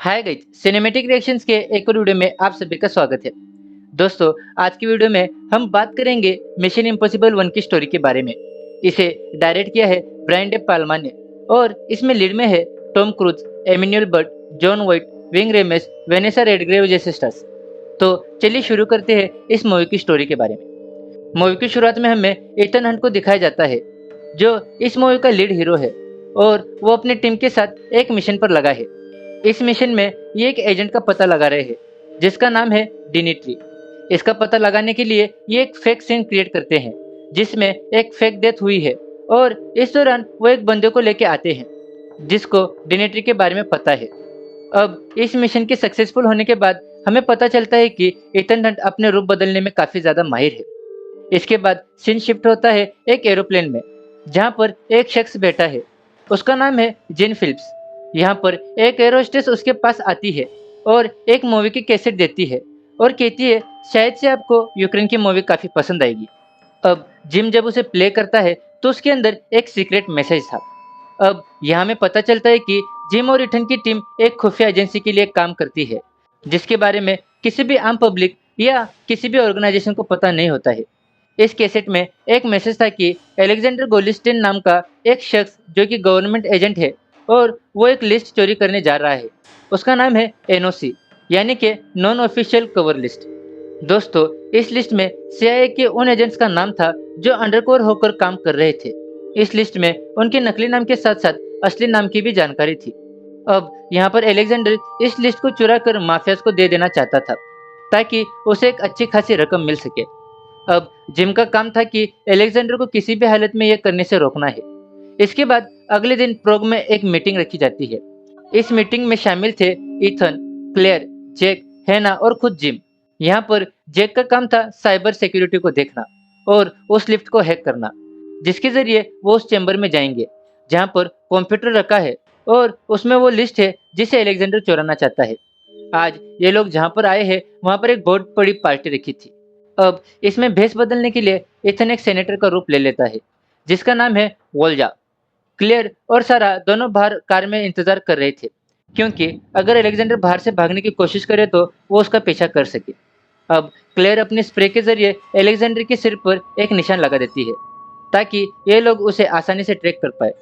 Hi guys, cinematic reactions के एक और वीडियो में आप सभी का स्वागत है। दोस्तों, आज की वीडियो में हम बात करेंगे मिशन इम्पॉसिबल 1 की स्टोरी के बारे में। इसे डायरेक्ट किया है ब्रायन डे पाल्मा ने और इसमें लीड में है Tom Cruise, Emmanuelle Beart, Jon Voight, Ving Rhames, Vanessa Redgrave जैसे स्टार्स। तो चलिए शुरू करते हैं इस मूवी की स्टोरी के बारे में। मूवी की शुरुआत में हमें इथन हंट को दिखाया जाता है, जो इस मूवी का लीड हीरो है और वो अपनी टीम के साथ एक मिशन पर लगा है। इस मिशन में ये एक एजेंट का पता लगा रहे हैं जिसका नाम है डिनिट्री। इसका पता लगाने के लिए ये एक फेक सीन क्रिएट करते हैं जिसमें एक फेक डेथ हुई है और इस दौरान वो एक बंदे को लेके आते हैं जिसको डिनिट्री के बारे में पता है। अब इस मिशन के सक्सेसफुल होने के बाद हमें पता चलता है कि इथन हंट अपने रूप बदलने में काफी ज्यादा माहिर है। इसके बाद सीन शिफ्ट होता है एक एरोप्लेन में जहाँ पर एक शख्स बैठा है, उसका नाम है जिन फिलिप्स। यहाँ पर एक एयर होस्टेस उसके पास आती है और एक मूवी की कैसेट देती है और कहती है शायद से आपको यूक्रेन की मूवी काफी पसंद आएगी। अब जिम जब उसे प्ले करता है तो उसके अंदर एक सीक्रेट मैसेज था। अब यहाँ में पता चलता है कि जिम और इथन की टीम एक खुफिया एजेंसी के लिए काम करती है जिसके बारे में किसी भी आम पब्लिक या किसी भी ऑर्गेनाइजेशन को पता नहीं होता है। इस कैसेट में एक मैसेज था कि एलेक्जेंडर गोलिस्टिन नाम का एक शख्स जो कि गवर्नमेंट एजेंट है और वो एक लिस्ट चोरी करने जा रहा है। उसका नाम है एनओसी, यानी कि नॉन ऑफिशियल कवर लिस्ट। दोस्तों, इस लिस्ट में सीआईए के उन एजेंट्स का नाम था जो अंडरकवर होकर काम कर रहे थे। इस लिस्ट में उनके नकली नाम के साथ साथ असली नाम की भी जानकारी थी। अब यहाँ पर एलेक्जेंडर इस लिस्ट को चुरा कर माफियाज को दे देना चाहता था ताकि उसे एक अच्छी खासी रकम मिल सके। अब जिम का काम था कि एलेक्जेंडर को किसी भी हालत में यह करने से रोकना है। इसके बाद अगले दिन प्रोग में एक मीटिंग रखी जाती है। इस मीटिंग में शामिल थे इथन, क्लेयर, जैक, हैना और खुद जिम। यहाँ पर जैक का काम था साइबर सिक्योरिटी को देखना और उस लिफ्ट को हैक करना जिसके जरिए वो उस चैम्बर में जाएंगे जहाँ पर कंप्यूटर रखा है और उसमें वो लिस्ट है जिसे एलेक्जेंडर चुराना चाहता है। आज ये लोग जहाँ पर आए हैं वहाँ पर एक बहुत बड़ी पार्टी रखी थी। अब इसमें भेष बदलने के लिए इथन एक सेनेटर का रूप ले लेता है जिसका नाम है वोल्जा। क्लेयर और सारा दोनों बाहर कार में इंतजार कर रहे थे क्योंकि अगर एलेक्जेंडर बाहर से भागने की कोशिश करे तो वो उसका पीछा कर सके। अब क्लेयर अपने स्प्रे के जरिए एलेक्जेंडर के सिर पर एक निशान लगा देती है ताकि ये लोग उसे आसानी से ट्रैक कर पाए।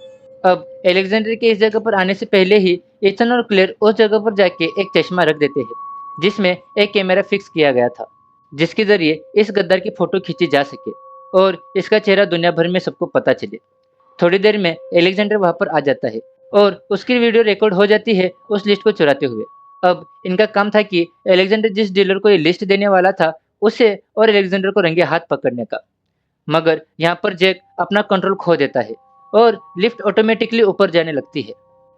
अब एलेक्जेंडर के इस जगह पर आने से पहले ही इथन और क्लेयर उस जगह पर जाके एक चश्मा रख देते हैं जिसमें एक कैमरा फिक्स किया गया था जिसके जरिए इस गद्दार की फोटो खींची जा सके और इसका चेहरा दुनिया भर में सबको पता चले। थोड़ी देर में एलेक्जेंडर वहां पर आ जाता है और उसकी वीडियो रिकॉर्ड हो जाती है उस लिस्ट को चुराते हुए। अब इनका काम था कि एलेक्जेंडर जिस डीलर को ये लिस्ट देने वाला था उसे और एलेक्जेंडर को रंगे हाथ पकड़ने का। मगर यहाँ पर जैक अपना कंट्रोल खो देता है और लिफ्ट ऑटोमेटिकली ऊपर जाने लगती है।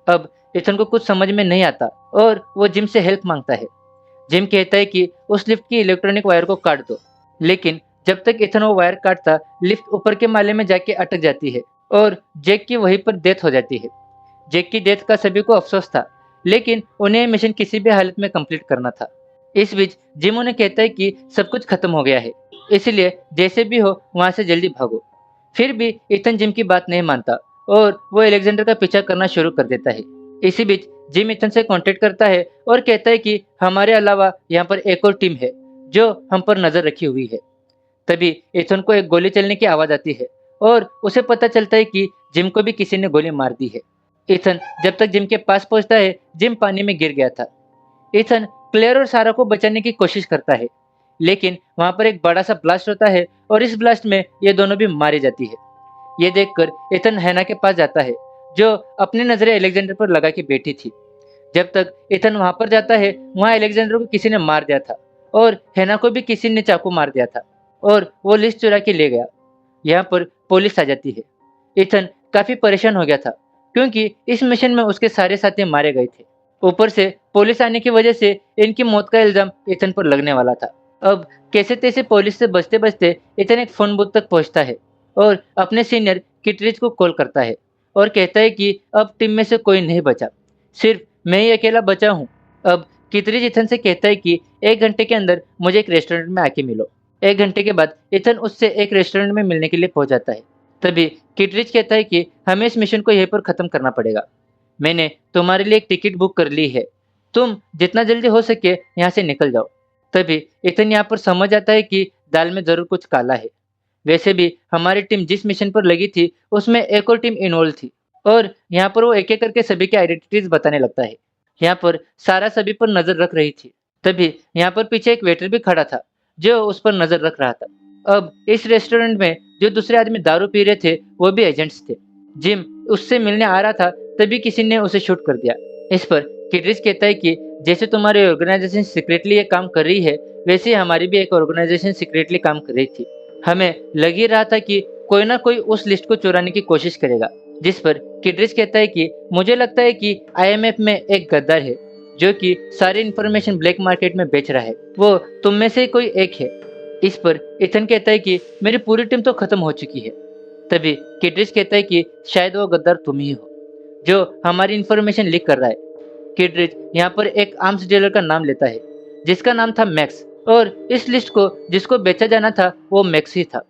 अब इथन को कुछ समझ में नहीं आता और वो जिम से हेल्प मांगता है। जिम कहता है कि उस लिफ्ट की इलेक्ट्रॉनिक वायर को काट दो, लेकिन जब तक इथन वो वायर काटता लिफ्ट ऊपर के माले में जाके अटक जाती है और जैक की वहीं पर डेथ हो जाती है। जैक की डेथ का सभी को अफसोस था, लेकिन उन्हें ये मिशन किसी भी हालत में कंप्लीट करना था। इस बीच जिम उन्हें कहता है कि सब कुछ खत्म हो गया है, इसलिए जैसे भी हो वहां से जल्दी भागो। फिर भी इथन जिम की बात नहीं मानता और वो एलेक्जेंडर का पीछा करना शुरू कर देता है। इसी बीच जिम इथन से कांटेक्ट करता है और कहता है कि हमारे अलावा यहाँ पर एक और टीम है जो हम पर नजर रखी हुई है। तभी इथन को एक गोली चलने की आवाज आती है और उसे पता चलता है कि जिम को भी किसी ने गोली मार दी है। इथन जब तक जिम के पास पहुंचता है जिम पानी में गिर गया था। इथन क्लेयर और सारा को बचाने की कोशिश करता है, लेकिन वहां पर एक बड़ा सा ब्लास्ट होता है और इस ब्लास्ट में ये दोनों भी मारी जाती है। ये देखकर इथन हैना के पास जाता है जो अपनी नजरें एलेक्जेंडर पर लगा के बैठी थी। जब तक इथन वहां पर जाता है वहां एलेक्जेंडर को किसी ने मार दिया था और हैना को भी किसी ने चाकू मार दिया था और वो लिस्ट चुरा के ले गया। यहाँ पर पुलिस आ जाती है। इथन काफी परेशान हो गया था क्योंकि इस मिशन में उसके सारे साथी मारे गए थे। ऊपर से पुलिस आने की वजह से इनकी मौत का इल्जाम इथन पर लगने वाला था। अब कैसे तैसे पुलिस से बचते बचते इथन एक फोन बूथ तक पहुंचता है और अपने सीनियर किटरिच को कॉल करता है और कहता है कि अब टीम में से कोई नहीं बचा, सिर्फ मैं ही अकेला बचा हूँ। अब किटरिच इथन से कहता है कि 1 घंटे के अंदर मुझे एक रेस्टोरेंट में आके मिलो। 1 घंटे के बाद इथन उससे एक रेस्टोरेंट में मिलने के लिए पहुंच जाता है। तभी किटरिच कहता है कि हमें इस मिशन को यहीं पर खत्म करना पड़ेगा। मैंने तुम्हारे लिए एक टिकट बुक कर ली है, तुम जितना जल्दी हो सके यहाँ से निकल जाओ। तभी इथन यहाँ पर समझ आता है कि दाल में ज़रूर कुछ काला है। वैसे भी हमारी टीम जिस मिशन पर लगी थी, उसमें एक और टीम इन्वॉल्व थी और यहाँ पर वो एक-एक करके सभी की आइडेंटिटीज़ बताने लगता है। यहाँ पर सारा सभी पर नज़र रख रही थी। तभी यहाँ पर पीछे एक वेटर भी खड़ा था, जो उस पर नज़र रख रहा था। अब इस रेस्टोरेंट में जो दूसरे आदमी दारू पी रहे थे, वो भी एजेंट्स थे। जिम उससे मिलने आ रहा था, तभी किसी ने उसे शूट कर दिया। इस पर किडरिच कहता है कि जैसे तुम्हारी ऑर्गेनाइजेशन सीक्रेटली ये काम कर रही है, वैसे ही हमारी भी एक ऑर्गेनाइजेशन सीक्रेटली काम कर रही थी। हमें लग ही रहा था कि कोई ना कोई उस लिस्ट को चुराने की कोशिश करेगा। जिस पर किडरिच कहता है कि मुझे लगता है कि आईएमएफ में एक गद्दार है, जो कि सारी इन्फॉर्मेशन ब्लैक मार्केट में बेच रहा है। वो तुम में से कोई एक है। इस पर इथन कहता है कि मेरी पूरी टीम तो खत्म हो चुकी है। तभी किडरिच कहता है कि शायद वो गद्दार तुम ही हो, जो हमारी इन्फॉर्मेशन लीक कर रहा है। किडरिच यहाँ पर एक आर्म्स डीलर का नाम लेता है, जिसका नाम था मैक्स, और इस लिस्ट को जिसको बेचा जाना था वो मैक्स ही था।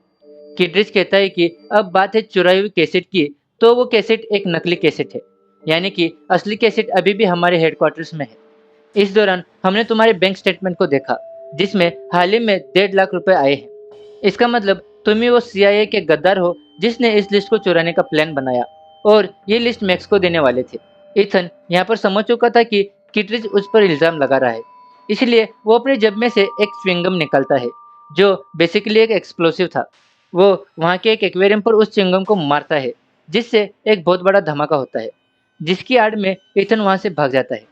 किडरिच कहता है कि अब बात है चुराई हुई कैसेट की, तो वो कैसेट एक नकली कैसेट है, यानी कि असली कैसेट अभी भी हमारे हेडक्वार्टर्स में है। इस दौरान हमने तुम्हारे बैंक स्टेटमेंट को देखा, जिसमें हाल ही में 1.5 लाख रुपए आए हैं। इसका मतलब तुम ही वो सीआईए के गद्दार हो जिसने इस लिस्ट को चुराने का प्लान बनाया और ये लिस्ट मैक्स को देने वाले थे। इथन यहाँ पर समझ चुका था कि किटरिच उस पर इल्जाम लगा रहा है, इसलिए वो अपने जेब में से एक च्युइंगम निकालता है, जो बेसिकली एक एक्सप्लोसिव था। वो वहाँ के एक एक्वेरियम पर उस च्युइंगम को मारता है, जिससे एक बहुत बड़ा धमाका होता है, जिसकी आड़ में इथन वहाँ से भाग जाता है।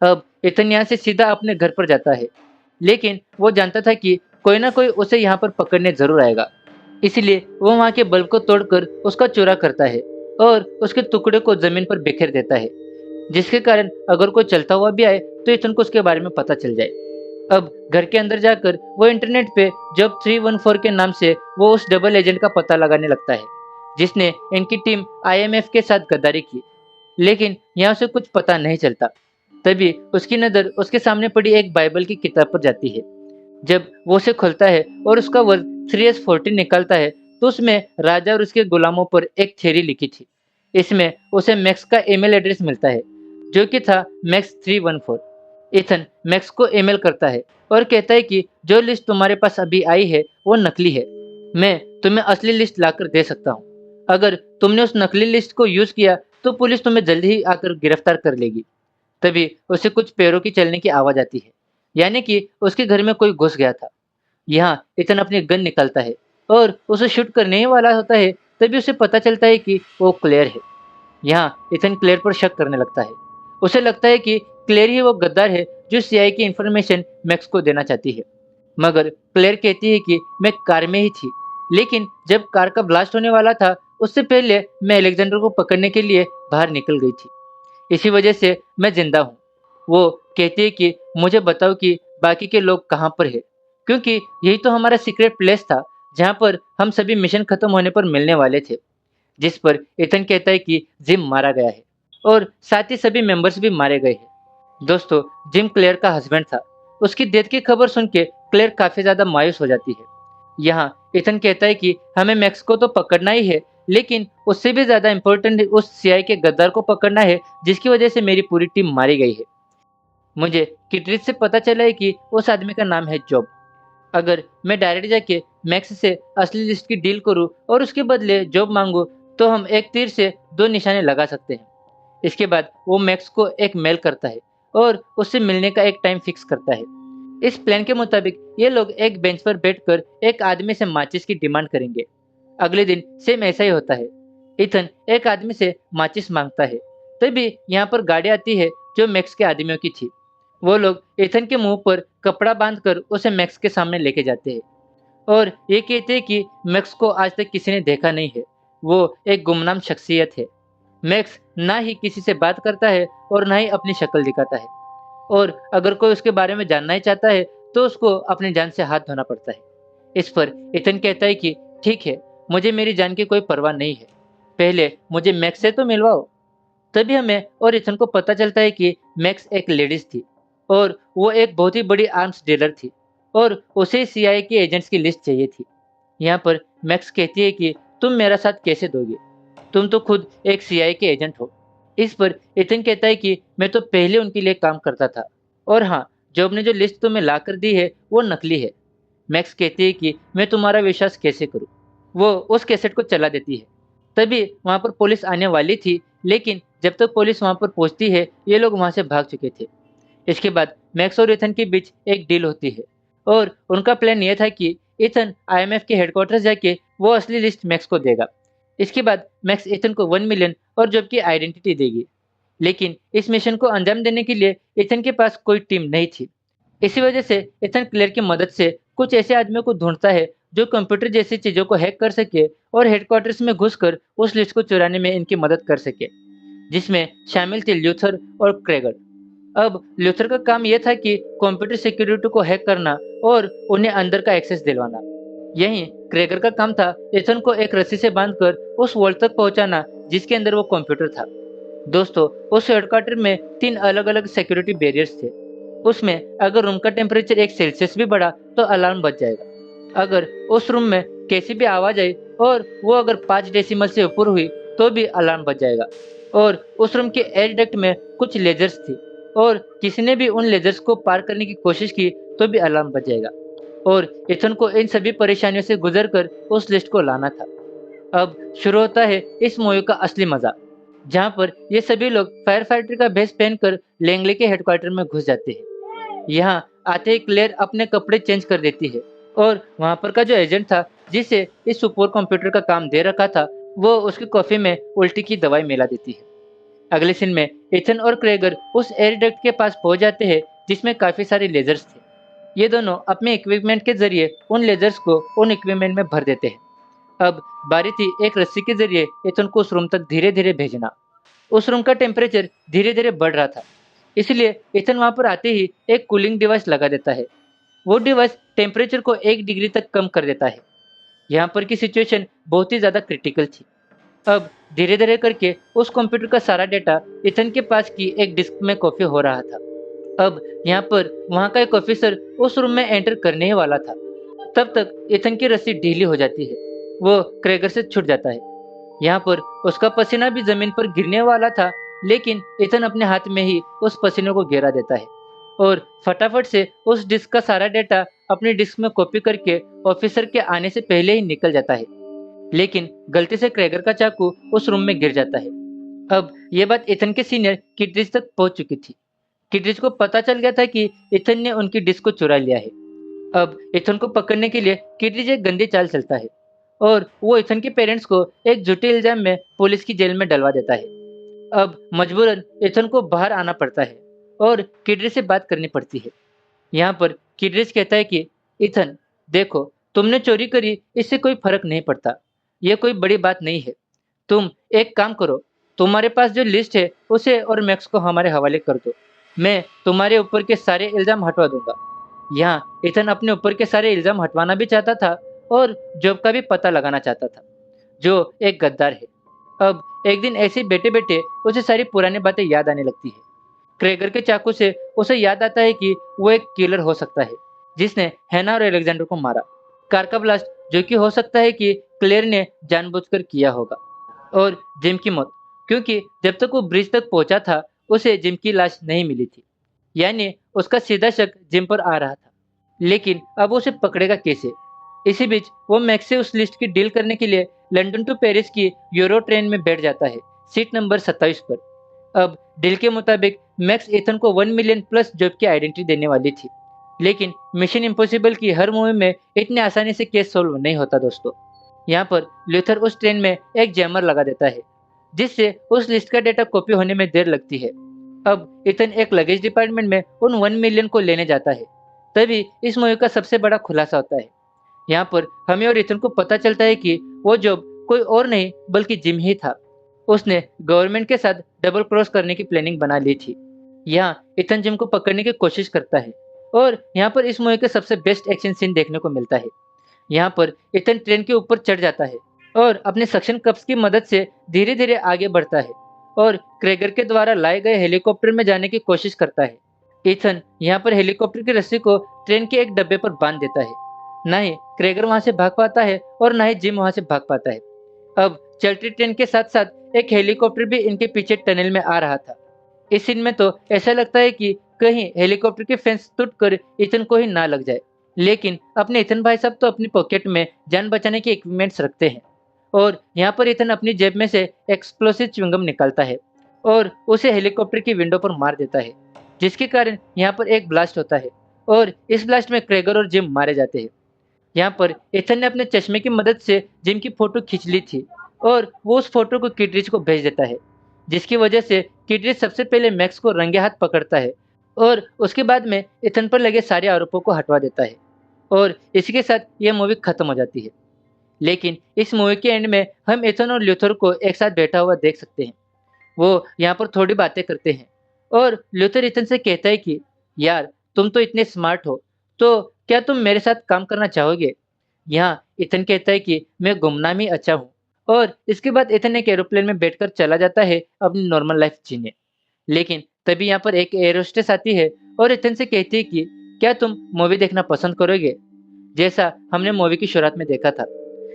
अब इथन यहाँ से सीधा अपने घर पर जाता है, लेकिन वो जानता था कि कोई ना कोई उसे यहाँ पर पकड़ने जरूर आएगा। इसलिए वो वहाँ के बल्ब को तोड़कर उसका चूरा करता है और उसके टुकड़े को जमीन पर बिखेर देता है, जिसके कारण अगर कोई चलता हुआ भी आए तो इथन को उसके बारे में पता चल जाए। अब घर के अंदर जाकर वो इंटरनेट पे जॉब 314 के नाम से वो उस डबल एजेंट का पता लगाने लगता है, जिसने इनकी टीम आईएमएफ के साथ गद्दारी की। लेकिन यहाँ उसे कुछ पता नहीं चलता। तभी उसकी नज़र उसके सामने पड़ी एक बाइबल की किताब पर जाती है। जब वो उसे खोलता है और उसका वर्ड 3S14 निकालता है, तो उसमें राजा और उसके गुलामों पर एक थ्योरी लिखी थी। इसमें उसे मैक्स का ईमेल एड्रेस मिलता है, जो कि था मैक्स314। इथन मैक्स को ईमेल करता है और कहता है कि जो लिस्ट तुम्हारे पास अभी आई है वो नकली है। मैं तुम्हें असली लिस्ट लाकर दे सकता हूँ। अगर तुमने उस नकली लिस्ट को यूज किया तो पुलिस तुम्हें जल्दी ही आकर गिरफ्तार कर लेगी। तभी उसे कुछ पैरों की चलने की आवाज आती है, यानी कि उसके घर में कोई घुस गया था। यहाँ इथन अपनी गन निकालता है और उसे शूट करने ही वाला होता है, तभी उसे पता चलता है कि वो क्लेयर है। यहाँ इथन क्लेयर पर शक करने लगता है। उसे लगता है कि क्लेयर ही वो गद्दार है जो सीआईए की इंफॉर्मेशन मैक्स को देना चाहती है। मगर क्लेयर कहती है कि मैं कार में ही थी, लेकिन जब कार का ब्लास्ट होने वाला था, उससे पहले मैं अलेक्जेंडर को पकड़ने के लिए बाहर निकल गई थी। इसी वजह से मैं जिंदा हूँ। वो कहती है कि मुझे बताओ कि बाकी के लोग कहाँ पर है, क्योंकि यही तो हमारा सीक्रेट प्लेस था जहाँ पर हम सभी मिशन खत्म होने पर मिलने वाले थे। जिस पर इथन कहता है कि जिम मारा गया है और साथ ही सभी मेंबर्स भी मारे गए हैं। दोस्तों, जिम क्लेयर का हस्बैंड था। उसकी डेथ की खबर सुन के क्लेयर काफी ज्यादा मायूस हो जाती है। यहाँ इथन कहता है कि हमें मैक्स को तो पकड़ना ही है, लेकिन उससे भी ज्यादा इम्पोर्टेंट उस सीआई के गद्दार को पकड़ना है जिसकी वजह से मेरी पूरी टीम मारी गई है। मुझे किटरिच से पता चला है कि उस आदमी का नाम है जॉब। अगर मैं डायरेक्ट जाके मैक्स से असली लिस्ट की डील करूं और उसके बदले जॉब मांगू, तो हम एक तीर से दो निशाने लगा सकते हैं। इसके बाद वो मैक्स को एक मेल करता है और उससे मिलने का एक टाइम फिक्स करता है। इस प्लान के मुताबिक ये लोग एक बेंच पर बैठकर एक आदमी से माचिस की डिमांड करेंगे। अगले दिन सेम ऐसा ही होता है। इथन एक आदमी से माचिस मांगता है, तभी यहाँ पर गाड़ी आती है जो मैक्स के आदमियों की थी। वो लोग इथन के मुंह पर कपड़ा बांधकर उसे मैक्स के सामने लेके जाते हैं और ये कहते हैं कि मैक्स को आज तक किसी ने देखा नहीं है, वो एक गुमनाम शख्सियत है। मैक्स ना ही किसी से बात करता है और ना ही अपनी शक्ल दिखाता है, और अगर कोई उसके बारे में जानना ही चाहता है तो उसको अपनी जान से हाथ धोना पड़ता है। इस पर इथन कहता है कि ठीक है, मुझे मेरी जान की कोई परवाह नहीं है, पहले मुझे मैक्स से तो मिलवाओ। तभी हमें और इथन को पता चलता है कि मैक्स एक लेडीज थी और वो एक बहुत ही बड़ी आर्म्स डीलर थी और उसे सीआईए के एजेंट्स की लिस्ट चाहिए थी। यहाँ पर मैक्स कहती है कि तुम मेरा साथ कैसे दोगे, तुम तो खुद एक सीआईए के एजेंट हो। इस पर इथन कहता है कि मैं तो पहले उनके लिए काम करता था और हाँ, जॉब ने जो लिस्ट तुम्हें ला कर दी है वो नकली है। मैक्स कहती है कि मैं तुम्हारा विश्वास कैसे करूं? वो उस कैसेट को चला देती है। तभी वहां पर पुलिस आने वाली थी, लेकिन जब तक पुलिस वहां पर पहुंचती है ये लोग वहां से भाग चुके थे। इसके बाद मैक्स और इथन के बीच एक डील होती है और उनका प्लान यह था कि इथन आईएमएफ के हेडक्वार्टर जाके वो असली लिस्ट मैक्स को देगा। इसके बाद मैक्स इथन को 1 मिलियन और जॉब की आइडेंटिटी देगी। लेकिन इस मिशन को अंजाम देने के लिए इथन के पास कोई टीम नहीं थी। इसी वजह से इथन क्लेयर की मदद से कुछ ऐसे आदमियों को ढूंढता है जो कंप्यूटर जैसी चीजों को हैक कर सके और हेडक्वार्टर्स में घुसकर उस लिस्ट को चुराने में इनकी मदद कर सके, जिसमें शामिल थे ल्यूथर और क्रेगर। अब ल्यूथर का काम यह था कि कंप्यूटर सिक्योरिटी को हैक करना और उन्हें अंदर का एक्सेस दिलवाना। यहीं क्रेगर का काम था इथन को एक रस्सी से बांधकर उस वॉल्ट तक पहुंचाना जिसके अंदर वो कंप्यूटर था। दोस्तों, उस हेडक्वार्टर में 3 अलग-अलग सिक्योरिटी बैरियर्स थे। उसमें अगर रूम का टेम्परेचर 1 सेल्सियस भी बढ़ा तो अलार्म बज जाएगा। अगर उस रूम में कैसी भी आवाज आई और वो अगर 5 डेसिमल से ऊपर हुई तो भी अलार्म बज जाएगा। और उस रूम के एयर डक्ट में कुछ लेजर्स थी और किसी ने भी उन लेजर्स को पार करने की कोशिश की तो भी अलार्म बज जाएगा। और इथन को इन सभी परेशानियों से गुजरकर उस लिस्ट को लाना था। अब शुरू होता है इस मूवी का असली मजा, जहाँ पर ये सभी लोग फायर फाइटर का भेष पहनकर लैंगले के हेडक्वार्टर में घुस जाते हैं। यहाँ आते ही क्लेयर अपने कपड़े चेंज कर देती है और वहाँ पर का जो एजेंट था जिसे इस सुपर कंप्यूटर का काम दे रखा था, वो उसकी कॉफी में उल्टी की दवाई मिला देती है। अगले सीन में इथन और क्रेगर उस एयर डक्ट के पास पहुंच जाते हैं जिसमें काफी सारे लेजर्स थे। ये दोनों अपने इक्विपमेंट के जरिए उन लेजर्स को उन इक्विपमेंट में भर देते हैं। अब बारी थी एक रस्सी के जरिए इथन को उस रूम तक धीरे धीरे भेजना। उस रूम का टेम्परेचर धीरे धीरे बढ़ रहा था, इसलिए इथन वहां पर आते ही एक कूलिंग डिवाइस लगा देता है। वो डिवाइस टेम्परेचर को 1 डिग्री तक कम कर देता है। यहाँ पर की सिचुएशन बहुत ही ज्यादा क्रिटिकल थी। अब धीरे धीरे करके उस कंप्यूटर का सारा डेटा इथन के पास की एक डिस्क में कॉपी हो रहा था। अब यहाँ पर वहाँ का एक ऑफिसर उस रूम में एंटर करने ही वाला था। तब तक इथन की रस्सी ढीली हो जाती है। वो क्रेगर से छूट जाता है। यहाँ पर उसका पसीना भी जमीन पर गिरने वाला था, लेकिन इथन अपने हाथ में ही उस पसीने को गिरा देता है और फटाफट से उस डिस्क का सारा डेटा अपनी डिस्क में कॉपी करके ऑफिसर के आने से पहले ही निकल जाता है। लेकिन गलती से क्रेगर का चाकू उस रूम में गिर जाता है। अब ये बात इथन के सीनियर किटरिच तक पहुंच चुकी थी। किटरिच को पता चल गया था कि इथन ने उनकी डिस्क को चुरा लिया है। अब इथन को पकड़ने के लिए किटरिच एक गंदी चाल चलता है और वो इथन के पेरेंट्स को एक झूठे इल्जाम में पुलिस की जेल में डलवा देता है। अब मजबूरन इथन को बाहर आना पड़ता है और किटरिच से बात करनी पड़ती है। यहाँ पर किटरिच कहता है कि इथन, देखो, तुमने चोरी करी, इससे कोई फर्क नहीं पड़ता। यह कोई बड़ी बात नहीं है। तुम एक काम करो, तुम्हारे पास जो लिस्ट है उसे और मैक्स को हमारे हवाले कर दो। मैं तुम्हारे ऊपर के सारे इल्जाम हटवा दूंगा। यहाँ इथन अपने ऊपर के सारे इल्जाम हटवाना भी चाहता था और जॉब का भी पता लगाना चाहता था, जो एक गद्दार है। अब एक दिन ऐसे ही बैठे बैठे उसे सारी पुरानी बातें याद आने लगती है। क्रेगर के चाकू से उसे याद आता है कि वो एक किलर हो सकता है जिसने हैना और अलेक्जेंडर को मारा। कार का ब्लास्ट जो कि हो सकता है कि क्लेयर ने जानबूझकर किया होगा। और जिम की मौत, क्योंकि जब तक वो ब्रिज तक पहुंचा था उसे जिम की लाश नहीं मिली थी। यानी उसका सीधा शक जिम पर आ रहा था, लेकिन अब वो उसे पकड़ेगा कैसे? इसी बीच वो मैक्स से उस लिस्ट की डील करने के लिए लंदन टू पेरिस की यूरो ट्रेन में बैठ जाता है, सीट नंबर 27 पर। अब डील के मुताबिक मैक्स इथन को 1 मिलियन प्लस जॉब की आइडेंटिटी देने वाली थी, लेकिन मिशन इम्पॉसिबल की हर मूवी में इतने आसानी से केस सॉल्व नहीं होता दोस्तों। यहाँ पर ल्यूथर उस ट्रेन में एक जैमर लगा देता है, जिससे उस लिस्ट का डेटा कॉपी होने में देर लगती है। अब इथन एक लगेज डिपार्टमेंट में उन 1 मिलियन को लेने जाता है। तभी इस मूवी का सबसे बड़ा खुलासा होता है। यहाँ पर हमें और इथन को पता चलता है कि वो जॉब कोई और नहीं बल्कि जिम ही था। उसने गवर्नमेंट के साथ डबल क्रॉस करने की प्लानिंग बना ली थी। यहाँ इथन जिम को पकड़ने की कोशिश करता है और यहाँ पर इस मूवी के सबसे बेस्ट एक्शन सीन देखने को मिलता है। यहाँ पर इथन ट्रेन के ऊपर चढ़ जाता है और अपने सक्शन कप्स की मदद से धीरे धीरे आगे बढ़ता है और क्रेगर के द्वारा लाए गए हेलीकॉप्टर में जाने की कोशिश करता है। इथन यहाँ पर हेलीकॉप्टर की रस्सी को ट्रेन के एक डब्बे पर बांध देता है। ना ही क्रेगर वहां से भाग पाता है और ना ही जिम वहां से भाग पाता है। अब चलती ट्रेन के साथ साथ एक हेलीकॉप्टर भी इनके पीछे टनल में आ रहा था। इस सीन में तो ऐसा लगता है कि कहीं हेलीकॉप्टर के फैंस टूटकर इथन को ही ना लग जाए। लेकिन अपने इथन भाई साहब तो अपनी पॉकेट में जान बचाने के इक्विपमेंट्स रखते हैं और यहाँ पर इथन अपनी जेब में से एक्सप्लोसिव च्युइंगम निकालता है और उसे हेलीकॉप्टर की विंडो पर मार देता है, जिसके कारण यहाँ पर एक ब्लास्ट होता है और इस ब्लास्ट में क्रेगर और जिम मारे जाते हैं। यहाँ पर एथन ने अपने चश्मे की मदद से जिम की फोटो खींच ली थी और वो उस फोटो को किटरिच को भेज देता है, जिसकी वजह से किटरिच सबसे पहले मैक्स को रंगे हाथ पकड़ता है और उसके बाद में एथन पर लगे सारे आरोपों को हटवा देता है और इसी के साथ यह मूवी खत्म हो जाती है। लेकिन इस मूवी के एंड में हम एथन और ल्यूथर को एक साथ बैठा हुआ देख सकते हैं। वो यहाँ पर थोड़ी बातें करते हैं और ल्यूथर इथन से कहता है कि यार तुम तो इतने स्मार्ट हो, तो क्या तुम मेरे साथ काम करना चाहोगे? यहाँ इथन कहता है कि मैं गुमनाम ही अच्छा हूँ और इसके बाद इथन एक एरोप्लेन में बैठकर चला जाता है अपनी नॉर्मल लाइफ जीने। लेकिन तभी यहाँ पर एक एयर होस्टेस आती है और इथन से कहती है कि क्या तुम मूवी देखना पसंद करोगे, जैसा हमने मूवी की शुरुआत में देखा था।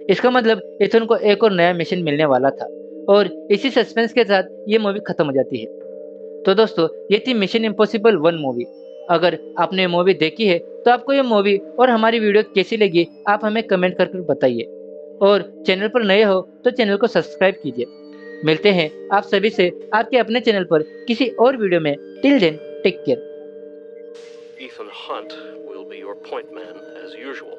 इसका मतलब इथन को एक और नया मिशन मिलने वाला था और इसी सस्पेंस के साथ ये मूवी खत्म हो जाती है। तो दोस्तों, ये थी मिशन इम्पॉसिबल 1 मूवी। अगर आपने ये मूवी देखी है तो आपको ये मूवी और हमारी वीडियो कैसी लगी आप हमें कमेंट करके बताइए और चैनल पर नए हो तो चैनल को सब्सक्राइब कीजिए। मिलते हैं आप सभी से आपके अपने चैनल पर किसी और वीडियो में। Till then take care. Ethan Hunt will be your point man as usual.